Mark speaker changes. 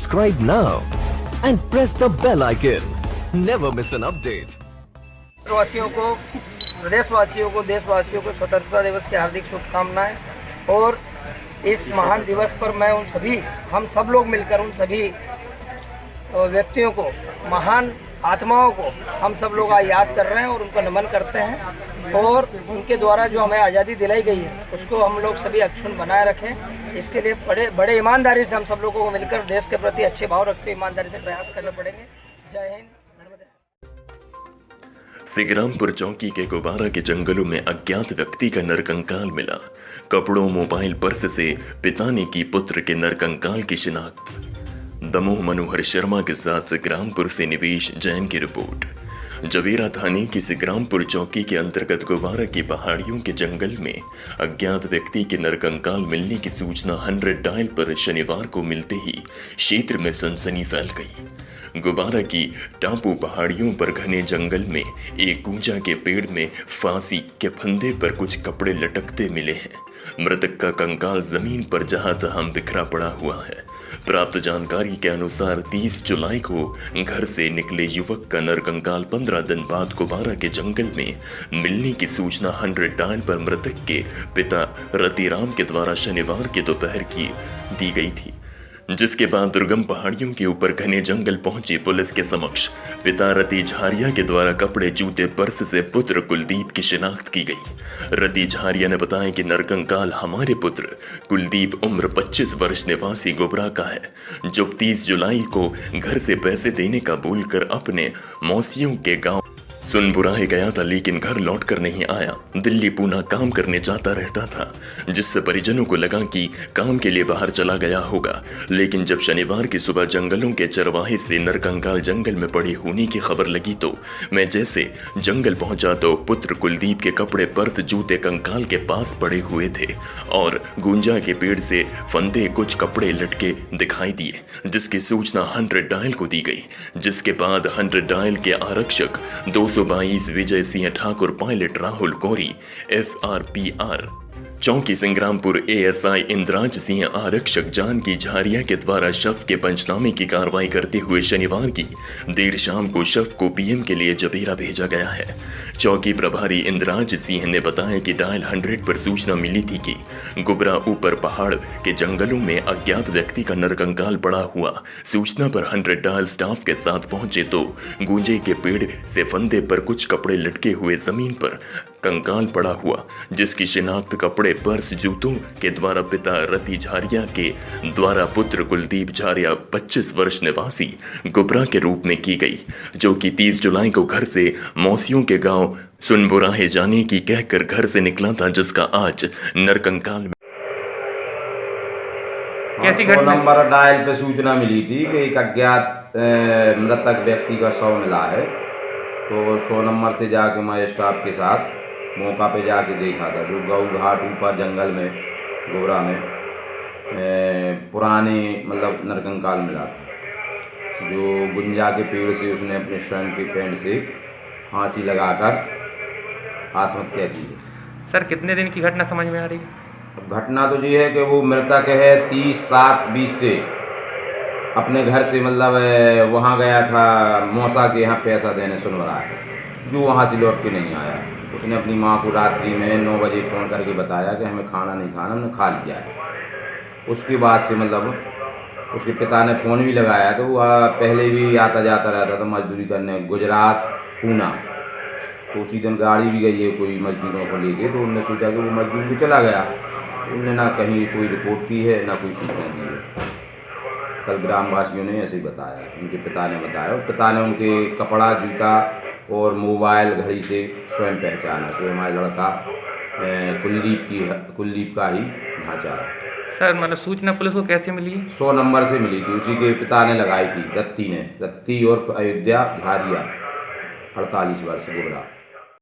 Speaker 1: Subscribe now and press the bell icon. Never miss an update.
Speaker 2: वासियों को, प्रदेशवासियों को, देशवासियों को स्वतंत्रता दिवस की हार्दिक शुभकामनाएं। और इस महान दिवस पर मैं हम सब लोग मिलकर उन सभी व्यक्तियों को, महान आत्माओं को हम सब लोग आज याद कर रहे हैं और उनको नमन करते हैं। और उनके द्वारा जो हमें आज़ादी दिलाई गई है उसको हम लोग सभी अक्षुण्ण बनाए रखें। इसके लिए बड़े ईमानदारी से हम सब लोगों को मिलकर देश के प्रति अच्छे भाव रखते ईमानदारी से प्रयास करने पड़ेंगे। जय हिंद।
Speaker 3: सिगरामपुर चौकी के गोबारा के जंगलों में अज्ञात व्यक्ति का नरकंकाल मिला। कपड़ों, मोबाइल, पर्स से पिता ने की पुत्र के नरकंकाल की शिनाख्त। दमोह मनोहर शर्मा के साथ सिगरामपुर से निवेश जैन की रिपोर्ट। जवेरा थाने की सिगरामपुर चौकी के अंतर्गत गोबारा की पहाड़ियों के जंगल में अज्ञात व्यक्ति के नरकंकाल मिलने की सूचना 100 डायल पर शनिवार को मिलते ही क्षेत्र में सनसनी फैल गई। गोबारा की टापू पहाड़ियों पर घने जंगल में एक गूंजा के पेड़ में फांसी के फंदे पर कुछ कपड़े लटकते मिले हैं। मृतक का कंकाल जमीन पर जहां तहां बिखरा पड़ा हुआ है। प्राप्त जानकारी के अनुसार 30 जुलाई को घर से निकले युवक का नरकंकाल 15 दिन बाद गोबारा के जंगल में मिलने की सूचना 100 डायल पर मृतक के पिता रतिराम के द्वारा शनिवार के दोपहर की दी गई थी, जिसके बाद दुर्गम पहाड़ियों के ऊपर घने जंगल पहुंची पुलिस के समक्ष पिता रति झारिया के द्वारा कपड़े, जूते, पर्स से पुत्र कुलदीप की शिनाख्त की गई। रति झारिया ने बताया कि नरकंकाल हमारे पुत्र कुलदीप उम्र 25 वर्ष निवासी गोबरा का है, जो 30 जुलाई को घर से पैसे देने का बोलकर अपने मौसियों के गांव सुनबुराहे गया था, लेकिन घर लौट कर नहीं आया। दिल्ली पूना काम करने जाता रहता था, जिससे परिजनों को लगा कि काम के लिए बाहर चला गया होगा। लेकिन जब शनिवार की सुबह जंगलों के चरवाहे से नरकंकाल जंगल में पड़े होने की खबर लगी तो मैं जैसे जंगल पहुंचा तो पुत्र कुलदीप के कपड़े, पर्स, जूते कंकाल के पास पड़े हुए थे और गुंजा के पेड़ से फंदे कुछ कपड़े लटके दिखाई दिए, जिसकी सूचना 100 डायल को दी गई। जिसके बाद 100 डायल के आरक्षक 222 विजय सिंह ठाकुर, पायलट राहुल कोरी, FRPR चौकी सिंग्रामपुर ASI इंद्राज सिंह, आरक्षक जानकी झारिया के द्वारा शव के पंचनामे की कार्रवाई करते हुए शनिवार की देर शाम को शव को PM के लिए जबेरा भेजा गया है। चौकी प्रभारी इंद्राज सिंह ने बताया कि डायल 100 पर सूचना मिली थी कि गुबरा ऊपर पहाड़ के जंगलों में अज्ञात व्यक्ति का नरकंकाल पड़ा हुआ। सूचना पर 100 डायल स्टाफ के साथ पहुंचे तो गूंजे के पेड़ से फंदे पर कुछ कपड़े लटके हुए जमीन पर कंकाल पड़ा हुआ, जिसकी शिनाख्त कपड़े, पर्स, जूतों के द्वारा पिता रति झारिया के द्वारा पुत्र कुलदीप झारिया 25 वर्ष निवासी गुबरा के रूप में की गई, जो कि 30 जुलाई को घर से मौसियों के गांव सुनबुराहे जाने की कहकर घर से निकला था, जिसका आज नरकंकाल में
Speaker 4: कैसी घटना? नंबर डायल पे सूचना मिली थी कि एक अज्ञात मृतक व्यक्ति का शव मिला है। तो 100 नंबर से जाके मैं स्टाफ के साथ मौका पे जाके देखा था, जो गऊ घाट ऊपर जंगल में गोबरा में पुराने मतलब नरकंकाल मिला था, जो गुंजा के पेड़ से उसने अपने स्वयं के पैंट से फांसी लगाकर आत्महत्या की।
Speaker 5: सर, कितने दिन की घटना समझ में आ रही है?
Speaker 4: घटना तो ये है कि वो मृतक है 30/7/20 से अपने घर से मतलब वहाँ गया था मौसा के यहाँ पैसा देने सुनवरा, जो वहाँ से लौट के नहीं आया। उसने अपनी माँ को रात्रि में 9 बजे फ़ोन करके बताया कि हमें खाना नहीं खाना, हमने खा लिया है। उसके बाद से मतलब उसके पिता ने फ़ोन भी लगाया, तो वो पहले भी आता जाता रहता था मजदूरी करने गुजरात, पूना। तो उसी दिन गाड़ी भी गई है कोई मजदूरों को लेके, तो उन्होंने सोचा कि वो मजदूर भी चला गया। उन्होंने ना कहीं कोई रिपोर्ट की है, ना कोई सूचना दी है। कल ग्रामवासियों ने ऐसे ही बताया, उनके पिता ने बताया, और पिता ने उनके कपड़ा, जूता और मोबाइल, घड़ी से स्वयं पहचाना कि हमारे लड़का कुलदीप का ही ढांचा है।
Speaker 5: सर, मतलब सूचना पुलिस को कैसे मिली?
Speaker 4: 100 नंबर से मिली थी, उसी के पिता ने लगाई थी, रत्ती और अयोध्या झारिया, 48 वर्ष, गोबरा।